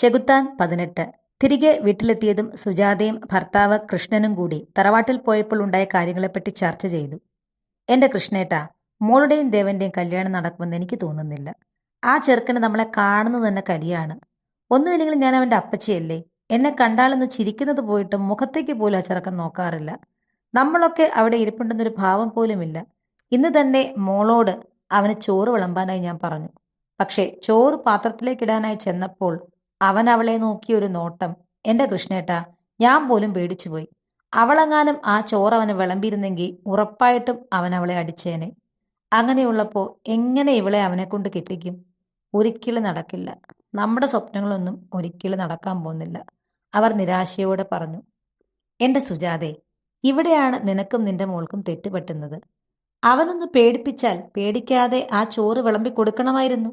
ചെകുത്താൻ 18. തിരികെ വീട്ടിലെത്തിയതും സുജാതയും ഭർത്താവ് കൃഷ്ണനും കൂടി തറവാട്ടിൽ പോയപ്പോൾ ഉണ്ടായ കാര്യങ്ങളെപ്പറ്റി ചർച്ച ചെയ്തു. എന്റെ കൃഷ്ണേട്ടാ, മോളുടെയും ദേവന്റെയും കല്യാണം നടക്കുമെന്ന് എനിക്ക് തോന്നുന്നില്ല. ആ ചെറുക്കന് നമ്മളെ കാണുന്നത് തന്നെ കലിയാണ്. ഒന്നുമില്ലെങ്കിലും ഞാൻ അവന്റെ അപ്പച്ചിയല്ലേ. എന്നെ കണ്ടാലൊന്ന് ചിരിക്കുന്നത് പോയിട്ട് മുഖത്തേക്ക് പോലും ആ ചെറുക്കൻ നോക്കാറില്ല. നമ്മളൊക്കെ അവിടെ ഇരിപ്പുണ്ടെന്നൊരു ഭാവം പോലുമില്ല. ഇന്ന് തന്നെ മോളോട് അവന് ചോറ് വിളമ്പാനായി ഞാൻ പറഞ്ഞു. പക്ഷേ ചോറ് പാത്രത്തിലേക്കിടാനായി ചെന്നപ്പോൾ അവൻ അവളെ നോക്കിയൊരു നോട്ടം, എന്റെ കൃഷ്ണേട്ടാ, ഞാൻ പോലും പേടിച്ചുപോയി. അവളെങ്ങാനും ആ ചോറ് അവന് വിളമ്പിയിരുന്നെങ്കിൽ ഉറപ്പായിട്ടും അവൻ അവളെ അടിച്ചേനെ. അങ്ങനെയുള്ളപ്പോൾ എങ്ങനെ ഇവളെ അവനെ കൊണ്ട് കെട്ടിക്കും? ഒരിക്കലും നടക്കില്ല. നമ്മുടെ സ്വപ്നങ്ങളൊന്നും ഒരിക്കലും നടക്കാൻ പോകുന്നില്ല, അവർ നിരാശയോടെ പറഞ്ഞു. എന്റെ സുജാതെ, ഇവിടെയാണ് നിനക്കും നിന്റെ മോൾക്കും തെറ്റുപറ്റുന്നത്. അവനൊന്ന് പേടിപ്പിച്ചാൽ പേടിക്കാതെ ആ ചോറ് വിളമ്പി കൊടുക്കണമായിരുന്നു.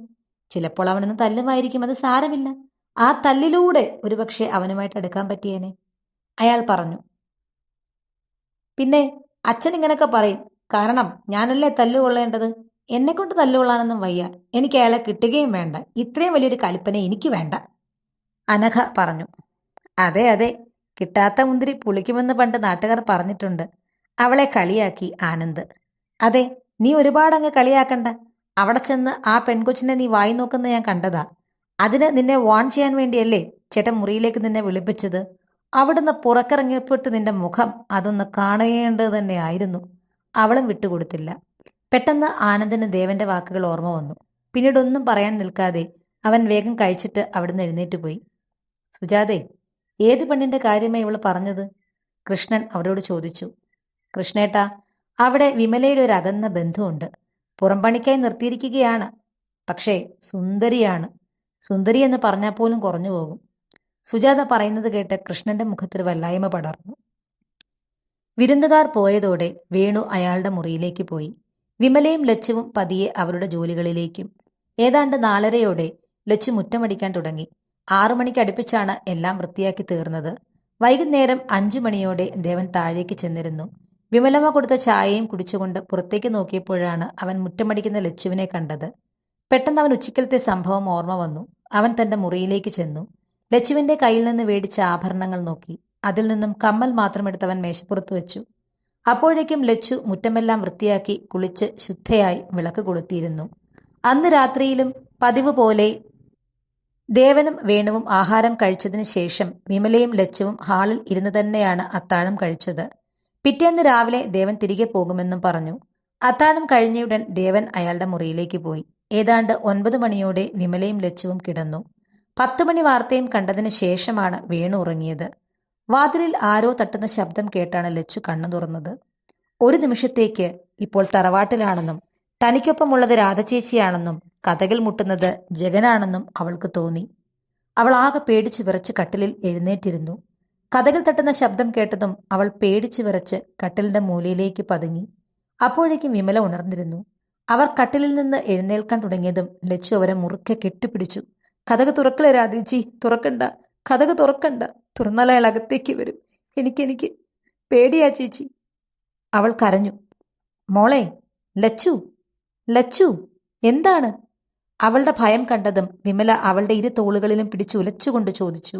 ചിലപ്പോൾ അവനൊന്ന് തല്ലുമായിരിക്കും, അത് സാരമില്ല. ആ തല്ലിലൂടെ ഒരുപക്ഷെ അവനുമായിട്ട് അടുക്കാൻ പറ്റിയേനെ, അയാൾ പറഞ്ഞു. പിന്നെ അച്ഛൻ ഇങ്ങനൊക്കെ പറയും, കാരണം ഞാനല്ലേ തല്ലുകൊള്ളേണ്ടത്. എന്നെ കൊണ്ട് തല്ലുകൊള്ളാനൊന്നും വയ്യ. എനിക്ക് അയാളെ കിട്ടുകയും വേണ്ട. ഇത്രയും വലിയൊരു കൽപ്പന എനിക്ക് വേണ്ട, അനഘ പറഞ്ഞു. അതെ അതെ, കിട്ടാത്ത മുന്തിരി പുളിക്കുമെന്ന് പണ്ട് നാട്ടുകാർ പറഞ്ഞിട്ടുണ്ട്, അവളെ കളിയാക്കി ആനന്ദ്. അതെ, നീ ഒരുപാടങ്ങ് കളിയാക്കണ്ട. അവിടെ ചെന്ന് ആ പെൺകൊച്ചിനെ നീ വായി നോക്കുന്ന ഞാൻ കണ്ടതാ. അതിന് നിന്നെ വാൺ ചെയ്യാൻ വേണ്ടിയല്ലേ ചേട്ടൻ മുറിയിലേക്ക് നിന്നെ വിളിപ്പിച്ചത്. അവിടുന്ന് പുറക്കിറങ്ങിയപ്പോട്ട് നിന്റെ മുഖം അതൊന്ന് കാണേണ്ടത് തന്നെയായിരുന്നു. അവളും വിട്ടുകൊടുത്തില്ല. പെട്ടെന്ന് ആനന്ദിന് ദേവന്റെ വാക്കുകൾ ഓർമ്മ വന്നു. പിന്നീട് ഒന്നും പറയാൻ നിൽക്കാതെ അവൻ വേഗം കഴിച്ചിട്ട് അവിടുന്ന് എഴുന്നേറ്റ് പോയി. സുജാതെ, ഏത് പെണ്ണിന്റെ കാര്യമായി ഇവള് പറഞ്ഞത്? കൃഷ്ണൻ അവരോട് ചോദിച്ചു. കൃഷ്ണേട്ടാ, അവിടെ വിമലയുടെ ഒരു അകന്ന ബന്ധുവുണ്ട്. പുറംപണിക്കായി നിർത്തിയിരിക്കുകയാണ്. പക്ഷേ സുന്ദരിയാണ്. സുന്ദരി എന്ന് പറഞ്ഞാൽ പോലും കുറഞ്ഞു പോകും. സുജാത പറയുന്നത് കേട്ട് കൃഷ്ണന്റെ മുഖത്തൊരു വല്ലായ്മ പടർന്നു. വിരുന്നുകാർ പോയതോടെ വേണു അയാളുടെ മുറിയിലേക്ക് പോയി. വിമലയും ലച്ചുവും പതിയെ അവരുടെ ജോലികളിലേക്കും. ഏതാണ്ട് 4:30-യോടെ ലച്ചു മുറ്റമടിക്കാൻ തുടങ്ങി. 6 മണിക്ക് അടുപ്പിച്ചാണ് എല്ലാം വൃത്തിയാക്കി തീർന്നത്. വൈകുന്നേരം 5 മണിയോടെ ദേവൻ താഴേക്ക് ചെന്നിരുന്നു. വിമലമ്മ കൊടുത്ത ചായയും കുടിച്ചുകൊണ്ട് പുറത്തേക്ക് നോക്കിയപ്പോഴാണ് അവൻ മുറ്റമടിക്കുന്ന ലച്ചുവിനെ കണ്ടത്. പെട്ടെന്ന് അവൻ ഉച്ചക്കലത്തെ സംഭവം ഓർമ്മ വന്നു. അവൻ തന്റെ മുറിയിലേക്ക് ചെന്നു. ലച്ചുവിന്റെ കയ്യിൽ നിന്ന് മേടിച്ച ആഭരണങ്ങൾ നോക്കി. അതിൽ നിന്നും കമ്മൽ മാത്രമെടുത്തവൻ മേശപ്പുറത്ത് വെച്ചു. അപ്പോഴേക്കും ലച്ചു മുറ്റമെല്ലാം വൃത്തിയാക്കി കുളിച്ച് ശുദ്ധയായി വിളക്ക് കൊളുത്തിയിരുന്നു. അന്ന് രാത്രിയിലും പതിവ് പോലെ ദേവനും വേണുവും ആഹാരം കഴിച്ചതിന് ശേഷം വിമലയും ലച്ചുവും ഹാളിൽ ഇരുന്ന് തന്നെയാണ് അത്താഴം കഴിച്ചത്. പിറ്റേന്ന് രാവിലെ ദേവൻ തിരികെ പോകുമെന്നും പറഞ്ഞു. അത്താഴം കഴിഞ്ഞയുടൻ ദേവൻ അയാളുടെ മുറിയിലേക്ക് പോയി. ഏതാണ്ട് 9 മണിയോടെ വിമലയും ലച്ചുവും കിടന്നു. 10 മണി വാർത്തയും കണ്ടതിന് ശേഷമാണ് വേണു ഉറങ്ങിയത്. വാതിലിൽ ആരോ തട്ടുന്ന ശബ്ദം കേട്ടാണ് ലച്ചു കണ്ണു തുറന്നത്. ഒരു നിമിഷത്തേക്ക് ഇപ്പോൾ തറവാട്ടിലാണെന്നും തനിക്കൊപ്പമുള്ളത് രാധചേച്ചിയാണെന്നും കതകിൽ മുട്ടുന്നത് ജഗനാണെന്നും അവൾക്ക് തോന്നി. അവൾ ആകെ പേടിച്ചു വിറച്ച് കട്ടിലിൽ എഴുന്നേറ്റിരുന്നു. കതകിൽ തട്ടുന്ന ശബ്ദം കേട്ടതും അവൾ പേടിച്ചു വിറച്ച് കട്ടിലിന്റെ മൂലയിലേക്ക് പതുങ്ങി. അപ്പോഴേക്കും വിമല ഉണർന്നിരുന്നു. അവർ കട്ടിലിൽ നിന്ന് എഴുന്നേൽക്കാൻ തുടങ്ങിയതും ലച്ചു അവരെ മുറുക്കെ കെട്ടിപ്പിടിച്ചു. കതക് തുറക്കലേ രാധേച്ചി, തുറക്കണ്ട, കതക് തുറക്കണ്ട. തുറന്നാൽ അയാൾ അകത്തേക്ക് വരും. എനിക്ക് പേടിയാ ചേച്ചി, അവൾ കരഞ്ഞു. മോളെ, ലച്ചു, ലച്ചു, എന്താണ്? അവളുടെ ഭയം കണ്ടതും വിമല അവളുടെ ഇരു തോളുകളിലും പിടിച്ച് ഉലച്ചുകൊണ്ട് ചോദിച്ചു.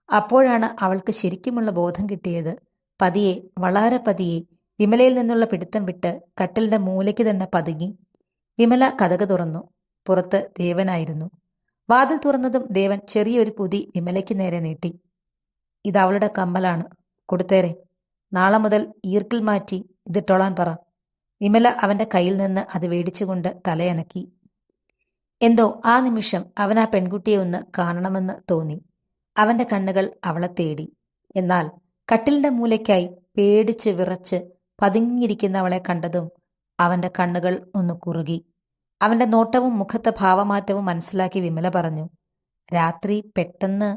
അപ്പോഴാണ് അവൾക്ക് ശരിക്കുമുള്ള ബോധം കിട്ടിയത്. പതിയെ, വളരെ പതിയെ വിമലയിൽ നിന്നുള്ള പിടുത്തം വിട്ട് കട്ടിലിന്റെ മൂലയ്ക്ക് തന്നെ പതുങ്ങി. വിമല കതക് തുറന്നു. പുറത്ത് ദേവനായിരുന്നു. വാതിൽ തുറന്നതും ദേവൻ ചെറിയൊരു പൊതി വിമലയ്ക്ക് നേരെ നീട്ടി. ഇത് അവളുടെ കമ്മലാണ്, കൊടുത്തേരെ. നാളെ മുതൽ ഈർക്കിൽ മാറ്റി ഇതിട്ടോളാൻ പറ. വിമല അവന്റെ കയ്യിൽ നിന്ന് അത് വേടിച്ചുകൊണ്ട് തലയനക്കി. എന്തോ ആ നിമിഷം അവൻ ആ പെൺകുട്ടിയെ ഒന്ന് കാണണമെന്ന് തോന്നി. അവന്റെ കണ്ണുകൾ അവളെ തേടി. എന്നാൽ കട്ടിലിന്റെ മൂലയ്ക്കായി പേടിച്ച് വിറച്ച് പതുങ്ങിയിരിക്കുന്നവളെ കണ്ടതും അവന്റെ കണ്ണുകൾ ഒന്ന് കുറുകി. അവന്റെ നോട്ടവും മുഖത്തെ ഭാവമാറ്റവും മനസ്സിലാക്കി വിമല പറഞ്ഞു. രാത്രി പെട്ടെന്ന്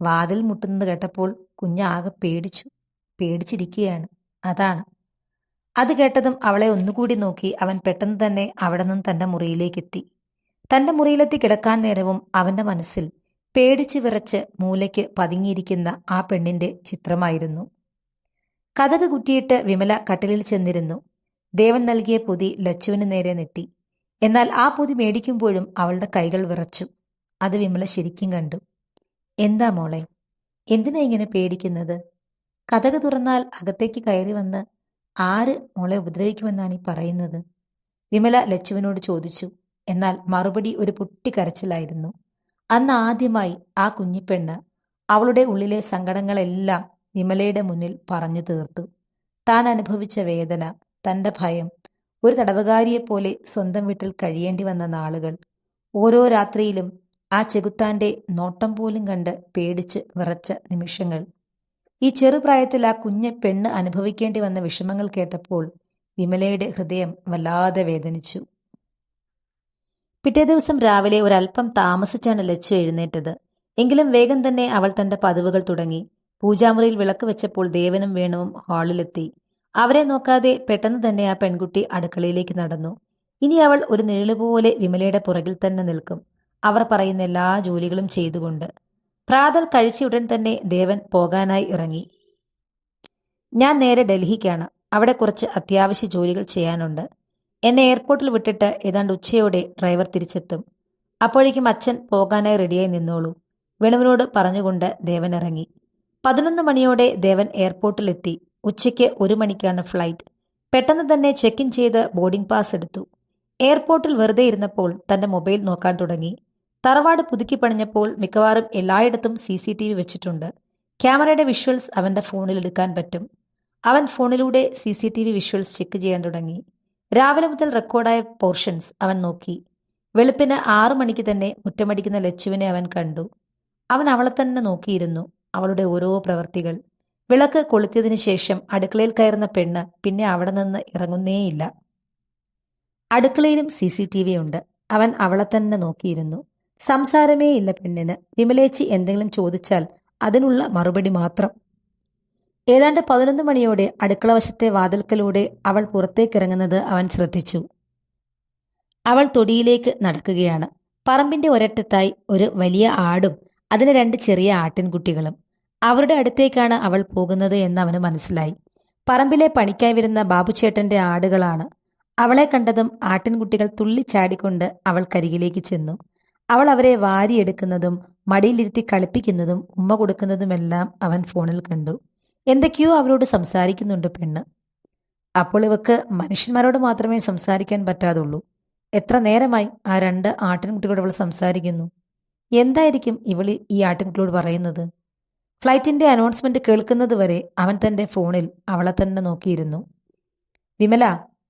വാതിൽ മുട്ടുന്നത് കേട്ടപ്പോൾ കുഞ്ഞാകെ പേടിച്ചിരിക്കുകയാണ്, അതാണ്. അത് കേട്ടതും അവളെ ഒന്നുകൂടി നോക്കി അവൻ പെട്ടെന്ന് തന്നെ അവിടെ നിന്ന് തന്റെ മുറിയിലേക്കെത്തി. തന്റെ മുറിയിലെത്തി കിടക്കാൻ നേരവും അവന്റെ മനസ്സിൽ പേടിച്ചു വിറച്ച് മൂലയ്ക്ക് പതുങ്ങിയിരിക്കുന്ന ആ പെണ്ണിന്റെ ചിത്രമായിരുന്നു. കതക് കുറ്റിയിട്ട് വിമല കട്ടിലിൽ ചെന്നിരുന്നു. ദേവൻ നൽകിയ പൊതി ലച്ചുവിന് നേരെ നെട്ടി. എന്നാൽ ആ പൊതി മേടിക്കുമ്പോഴും അവളുടെ കൈകൾ വിറച്ചു. അത് വിമല ശരിക്കും കണ്ടു. എന്താ മോളെ, എന്തിനാ ഇങ്ങനെ പേടിക്കുന്നത്? കതക് തുറന്നാൽ അകത്തേക്ക് കയറി വന്ന് ആര് മോളെ ഉപദ്രവിക്കുമെന്നാണ് ഈ പറയുന്നത്? വിമല ലച്ചുവിനോട് ചോദിച്ചു. എന്നാൽ മറുപടി ഒരു പൊട്ടിക്കരച്ചിലായിരുന്നു. അന്ന് ആദ്യമായി ആ കുഞ്ഞിപ്പെണ്ണ് അവളുടെ ഉള്ളിലെ സങ്കടങ്ങളെല്ലാം വിമലയുടെ മുന്നിൽ പറഞ്ഞു തീർത്തു. താൻ അനുഭവിച്ച വേദന, തന്റെ ഭയം, ഒരു തടവുകാരിയെപ്പോലെ സ്വന്തം വീട്ടിൽ കഴിയേണ്ടി വന്ന നാളുകൾ, ഓരോ രാത്രിയിലും ആ ചെകുത്താന്റെ നോട്ടം പോലും കണ്ട് പേടിച്ച് വിറച്ച നിമിഷങ്ങൾ. ഈ ചെറുപ്രായത്തിൽ ആ കുഞ്ഞ് പെണ്ണ് അനുഭവിക്കേണ്ടി വന്ന വിഷമങ്ങൾ കേട്ടപ്പോൾ വിമലയുടെ ഹൃദയം വല്ലാതെ വേദനിച്ചു. പിറ്റേ ദിവസം രാവിലെ ഒരല്പം താമസിച്ചാണ് ലച്ചു എഴുന്നേറ്റത്. എങ്കിലും വേഗം തന്നെ അവൾ തന്റെ പതിവുകൾ തുടങ്ങി. പൂജാമുറിയിൽ വിളക്ക് വെച്ചപ്പോൾ ദേവനും വേണുവും ഹാളിലെത്തി. അവരെ നോക്കാതെ പെട്ടെന്ന് തന്നെ ആ പെൺകുട്ടി അടുക്കളയിലേക്ക് നടന്നു. ഇനി അവൾ ഒരു നിഴലുപോലെ വിമലയുടെ പുറകിൽ തന്നെ നിൽക്കും, അവർ പറയുന്ന എല്ലാ ജോലികളും ചെയ്തുകൊണ്ട്. പ്രാതൽ കഴിച്ച ഉടൻ തന്നെ ദേവൻ പോകാനായി ഇറങ്ങി. ഞാൻ നേരെ ഡൽഹിക്കാണ്. അവിടെ കുറച്ച് അത്യാവശ്യ ജോലികൾ ചെയ്യാനുണ്ട്. എന്നെ എയർപോർട്ടിൽ വിട്ടിട്ട് ഏതാണ്ട് ഉച്ചയോടെ ഡ്രൈവർ തിരിച്ചെത്തും. അപ്പോഴേക്കും അച്ഛൻ പോകാനായി റെഡിയായി നിന്നോളൂ, വേണുവിനോട് പറഞ്ഞുകൊണ്ട് ദേവൻ ഇറങ്ങി. 11 മണിയോടെ ദേവൻ എയർപോർട്ടിലെത്തി. ഉച്ചയ്ക്ക് 1 മണിക്കാണ് ഫ്ലൈറ്റ്. പെട്ടെന്ന് തന്നെ ചെക്ക് ഇൻ ചെയ്ത് ബോർഡിംഗ് പാസ് എടുത്തു. എയർപോർട്ടിൽ വെറുതെ ഇരുന്നപ്പോൾ തന്റെ മൊബൈൽ നോക്കാൻ തുടങ്ങി. തറവാട് പുതുക്കി പണിഞ്ഞപ്പോൾ മിക്കവാറും എല്ലായിടത്തും CCTV വെച്ചിട്ടുണ്ട്. ക്യാമറയുടെ വിഷ്വൽസ് അവന്റെ ഫോണിൽ എടുക്കാൻ പറ്റും. അവൻ ഫോണിലൂടെ CCTV വിഷ്വൽസ് ചെക്ക് ചെയ്യാൻ തുടങ്ങി. രാവിലെ മുതൽ റെക്കോർഡായ പോർഷൻസ് അവൻ നോക്കി. വെളുപ്പിന് 6 മണിക്ക് തന്നെ മുറ്റമടിക്കുന്ന ലച്ചുവിനെ അവൻ കണ്ടു. അവൻ അവളെ തന്നെ നോക്കിയിരുന്നു, അവളുടെ ഓരോ പ്രവൃത്തികൾ. വിളക്ക് കൊളുത്തിയതിനു ശേഷം അടുക്കളയിൽ കയറുന്ന പെണ്ണ് പിന്നെ അവിടെ നിന്ന് ഇറങ്ങുന്നേയില്ല. അടുക്കളയിലും CCTV ഉണ്ട്. അവൻ അവളെ തന്നെ നോക്കിയിരുന്നു. സംസാരമേ ഇല്ല പെണ്ണിന്. വിമലേച്ചി എന്തെങ്കിലും ചോദിച്ചാൽ അതിനുള്ള മറുപടി മാത്രം. ഏതാണ്ട് 11 മണിയോടെ അടുക്കള വശത്തെ വാതിൽക്കലൂടെ അവൾ പുറത്തേക്കിറങ്ങുന്നത് അവൻ ശ്രദ്ധിച്ചു. അവൾ തൊടിയിലേക്ക് നടക്കുകയാണ്. പറമ്പിന്റെ ഒരറ്റത്തായി ഒരു വലിയ ആടും അതിന് 2 ചെറിയ ആട്ടിൻകുട്ടികളും. അവരുടെ അടുത്തേക്കാണ് അവൾ പോകുന്നത് എന്ന് അവന് മനസ്സിലായി. പറമ്പിലെ പണിക്കായി വരുന്ന ബാബുചേട്ടന്റെ ആടുകളാണ്. അവളെ കണ്ടതും ആട്ടിൻകുട്ടികൾ തുള്ളിച്ചാടിക്കൊണ്ട് അവൾക്കരികിലേക്ക് ചെന്നു. അവൾ അവരെ വാരിയെടുക്കുന്നതും മടിയിലിരുത്തി കളിപ്പിക്കുന്നതും ഉമ്മ കൊടുക്കുന്നതുമെല്ലാം അവൻ ഫോണിൽ കണ്ടു. എന്തൊക്കെയോ അവരോട് സംസാരിക്കുന്നുണ്ട് പെണ്ണ്. അപ്പോൾ ഇവക്ക് മനുഷ്യന്മാരോട് മാത്രമേ സംസാരിക്കാൻ പറ്റാതുള്ളൂ. എത്ര നേരമായി ആ 2 ആട്ടിൻകുട്ടികളോട് അവൾ സംസാരിക്കുന്നു. എന്തായിരിക്കും ഇവള് ഈ ആട്ടിൻകുട്ടിയോട് പറയുന്നത്? ഫ്ലൈറ്റിന്റെ അനൗൺസ്മെന്റ് കേൾക്കുന്നത് വരെ അവൻ തന്റെ ഫോണിൽ അവളെ തന്നെ നോക്കിയിരുന്നു. വിമല,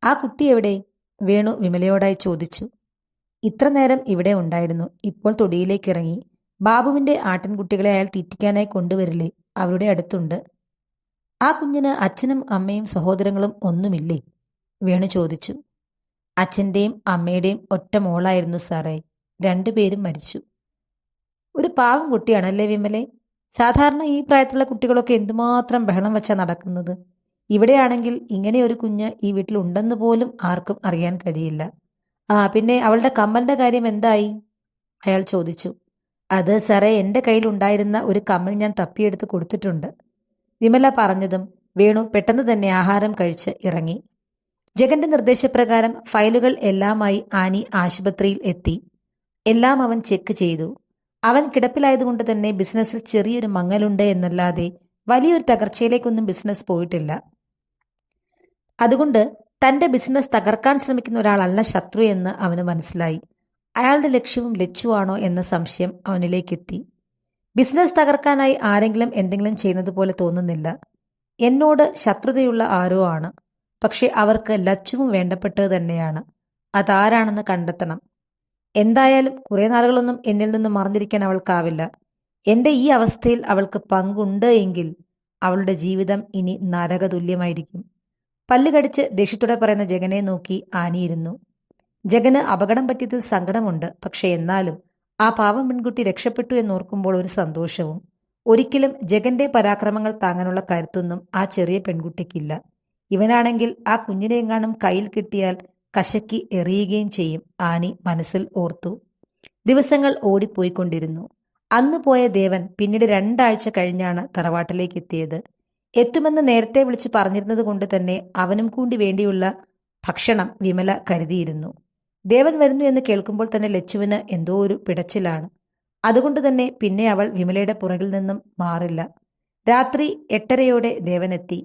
ആ കുട്ടി എവിടെ? വേണു വിമലയോടായി ചോദിച്ചു. ഇത്ര നേരം ഇവിടെ ഉണ്ടായിരുന്നു, ഇപ്പോൾ തൊടിയിലേക്ക് ഇറങ്ങി. ബാബുവിന്റെ ആട്ടിൻകുട്ടികളെ അയാൾ തീറ്റിക്കാനായി കൊണ്ടുവരില്ലേ, അവരുടെ അടുത്തുണ്ട്. ആ കുഞ്ഞിന് അച്ഛനും അമ്മയും സഹോദരങ്ങളും ഒന്നുമില്ലേ? വേണു ചോദിച്ചു. അച്ഛൻ്റെയും അമ്മയുടെയും ഒറ്റ മോളായിരുന്നു സാറേ. 2 പേരും മരിച്ചു. ഒരു പാവം കുട്ടിയാണല്ലേ വിമലെ? സാധാരണ ഈ പ്രായത്തിലുള്ള കുട്ടികളൊക്കെ എന്തുമാത്രം ബഹളം വെച്ചാ നടക്കുന്നത്. ഇവിടെയാണെങ്കിൽ ഇങ്ങനെ ഒരു കുഞ്ഞ് ഈ വീട്ടിൽ ഉണ്ടെന്ന് പോലും ആർക്കും അറിയാൻ കഴിയില്ല. പിന്നെ അവളുടെ കമ്മലിന്റെ കാര്യം എന്തായി? അയാൾ ചോദിച്ചു. അത് സാറേ, എൻ്റെ കയ്യിലുണ്ടായിരുന്ന ഒരു കമ്മൽ ഞാൻ തപ്പിയെടുത്ത് കൊടുത്തിട്ടുണ്ട്. വിമല പറഞ്ഞതും വേണു പെട്ടെന്ന് തന്നെ ആഹാരം കഴിച്ച് ഇറങ്ങി. ജഗന്റെ നിർദ്ദേശപ്രകാരം ഫയലുകൾ എല്ലാമായി ആനി ആശുപത്രിയിൽ എത്തി. എല്ലാം അവൻ ചെക്ക് ചെയ്തു. അവൻ കിടപ്പിലായതുകൊണ്ട് തന്നെ ബിസിനസ്സിൽ ചെറിയൊരു മങ്ങലുണ്ട് എന്നല്ലാതെ വലിയൊരു തകർച്ചയിലേക്കൊന്നും ബിസിനസ് പോയിട്ടില്ല. അതുകൊണ്ട് തന്റെ ബിസിനസ് തകർക്കാൻ ശ്രമിക്കുന്ന ഒരാളല്ല ശത്രു എന്ന് അവന് മനസ്സിലായി. അയാളുടെ ലക്ഷ്യവും ലച്ചുവാണോ എന്ന സംശയം അവനിലേക്കെത്തി. ബിസിനസ് തകർക്കാനായി ആരെങ്കിലും എന്തെങ്കിലും ചെയ്യുന്നത് പോലെ തോന്നുന്നില്ല. എന്നോട് ശത്രുതയുള്ള ആരോ ആണ്. പക്ഷെ അവർക്ക് ലച്ചുവും വേണ്ടപ്പെട്ടത് തന്നെയാണ്. അതാരാണെന്ന് കണ്ടെത്തണം. എന്തായാലും കുറെ നാളുകളൊന്നും എന്നിൽ നിന്ന് മറന്നിരിക്കാൻ അവൾക്കാവില്ല. എന്റെ ഈ അവസ്ഥയിൽ അവൾക്ക് പങ്കുണ്ട് എങ്കിൽ അവളുടെ ജീവിതം ഇനി നരകതുല്യമായിരിക്കും. പല്ലുകടിച്ച് ദേഷ്യത്തോടെ പറയുന്ന ജഗനെ നോക്കി ആനിയിരുന്നു. ജഗന് അപകടം പറ്റിയതിൽ സങ്കടമുണ്ട്. പക്ഷെ എന്നാലും ആ പാവം പെൺകുട്ടി രക്ഷപ്പെട്ടു എന്നോർക്കുമ്പോൾ ഒരു സന്തോഷവും. ഒരിക്കലും ജഗന്റെ പരാക്രമങ്ങൾ താങ്ങാനുള്ള കരുത്തൊന്നും ആ ചെറിയ പെൺകുട്ടിക്കില്ല. ഇവനാണെങ്കിൽ ആ കുഞ്ഞിനെയെങ്ങാനും കയ്യിൽ കിട്ടിയാൽ കശക്കി എറിയുകയും ചെയ്യും, ആനി മനസ്സിൽ ഓർത്തു. ദിവസങ്ങൾ ഓടിപ്പോയിക്കൊണ്ടിരുന്നു. അന്ന് പോയ ദേവൻ പിന്നീട് 2 ആഴ്ച കഴിഞ്ഞാണ് തറവാട്ടിലേക്ക് എത്തിയത്. എത്തുമെന്ന് നേരത്തെ വിളിച്ചു പറഞ്ഞിരുന്നത് കൊണ്ട് തന്നെ അവനും കൂടി വേണ്ടിയുള്ള ഭക്ഷണം വിമല കരുതിയിരുന്നു. ദേവൻ വരുന്നു എന്ന് കേൾക്കുമ്പോൾ തന്നെ ലച്ചുവിന് എന്തോ ഒരു പിടച്ചിലാണ്. അതുകൊണ്ട് തന്നെ പിന്നെ അവൾ വിമലയുടെ പുറകിൽ നിന്നും മാറില്ല. രാത്രി 8:30 ദേവനെത്തി.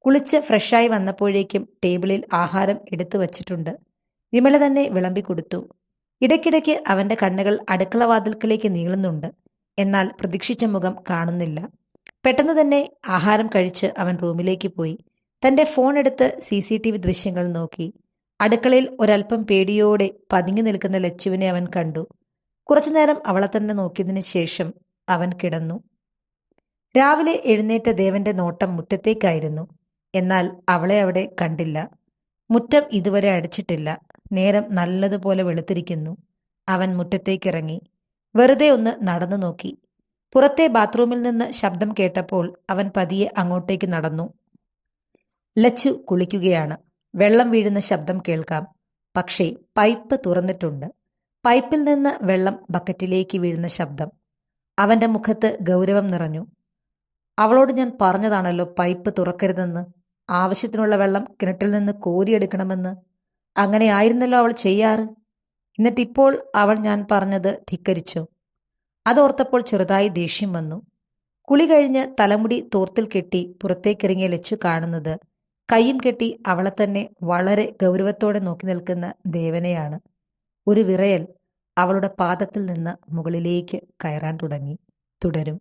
കുളിച്ച് ഫ്രഷായി വന്നപ്പോഴേക്കും ടേബിളിൽ ആഹാരം എടുത്തു വച്ചിട്ടുണ്ട്. വിമല തന്നെ വിളമ്പി കൊടുത്തു. ഇടയ്ക്കിടയ്ക്ക് അവന്റെ കണ്ണുകൾ അടുക്കളവാതിൽക്കലേക്ക് നീളുന്നുണ്ട്. എന്നാൽ പ്രതീക്ഷിച്ച മുഖം കാണുന്നില്ല. പെട്ടെന്ന് തന്നെ ആഹാരം കഴിച്ച് അവൻ റൂമിലേക്ക് പോയി. തന്റെ ഫോൺ എടുത്ത് CCTV ദൃശ്യങ്ങൾ നോക്കി. അടുക്കളയിൽ ഒരൽപ്പം പേടിയോടെ പതുങ്ങി നിൽക്കുന്ന ലച്ചുവിനെ അവൻ കണ്ടു. കുറച്ചുനേരം അവളെ തന്നെ നോക്കിയതിനു ശേഷം അവൻ കിടന്നു. രാവിലെ എഴുന്നേറ്റ ദേവന്റെ നോട്ടം മുറ്റത്തേക്കായിരുന്നു. എന്നാൽ അവളെ അവിടെ കണ്ടില്ല. മുറ്റം ഇതുവരെ അടിച്ചിട്ടില്ല. നേരം നല്ലതുപോലെ വെളുത്തിരിക്കുന്നു. അവൻ മുറ്റത്തേക്കിറങ്ങി. വെറുതെ ഒന്ന് നടന്നു നോക്കി. പുറത്തെ ബാത്റൂമിൽ നിന്ന് ശബ്ദം കേട്ടപ്പോൾ അവൻ പതിയെ അങ്ങോട്ടേക്ക് നടന്നു. ലച്ചു കുളിക്കുകയാണ്. വെള്ളം വീഴുന്ന ശബ്ദം കേൾക്കാം. പക്ഷേ പൈപ്പ് തുറന്നിട്ടുണ്ട്. പൈപ്പിൽ നിന്ന് വെള്ളം ബക്കറ്റിലേക്ക് വീഴുന്ന ശബ്ദം. അവന്റെ മുഖത്ത് ഗൗരവം നിറഞ്ഞു. അവളോട് ഞാൻ പറഞ്ഞതാണല്ലോ പൈപ്പ് തുറക്കരുതെന്ന്. ആവശ്യത്തിനുള്ള വെള്ളം കിണറ്റിൽ നിന്ന് കോരിയെടുക്കണമെന്ന്. അങ്ങനെ ആയിരുന്നല്ലോ അവൾ ചെയ്യാറ്. എന്നിട്ടിപ്പോൾ അവൾ ഞാൻ പറഞ്ഞത് ധിക്കരിച്ചോ? അതോർത്തപ്പോൾ ചെറുതായി ദേഷ്യം വന്നു. കുളി കഴിഞ്ഞ് തലമുടി തോർത്തിൽ കെട്ടി പുറത്തേക്കിറങ്ങിയ ലച്ചു കാണുന്നത് കയ്യും കെട്ടി അവളെ തന്നെ വളരെ ഗൗരവത്തോടെ നോക്കി നിൽക്കുന്ന ദേവനെയാണ്. ഒരു വിറയൽ അവളുടെ പാദത്തിൽ നിന്ന് മുകളിലേക്ക് കയറാൻ തുടങ്ങി. തുടരും.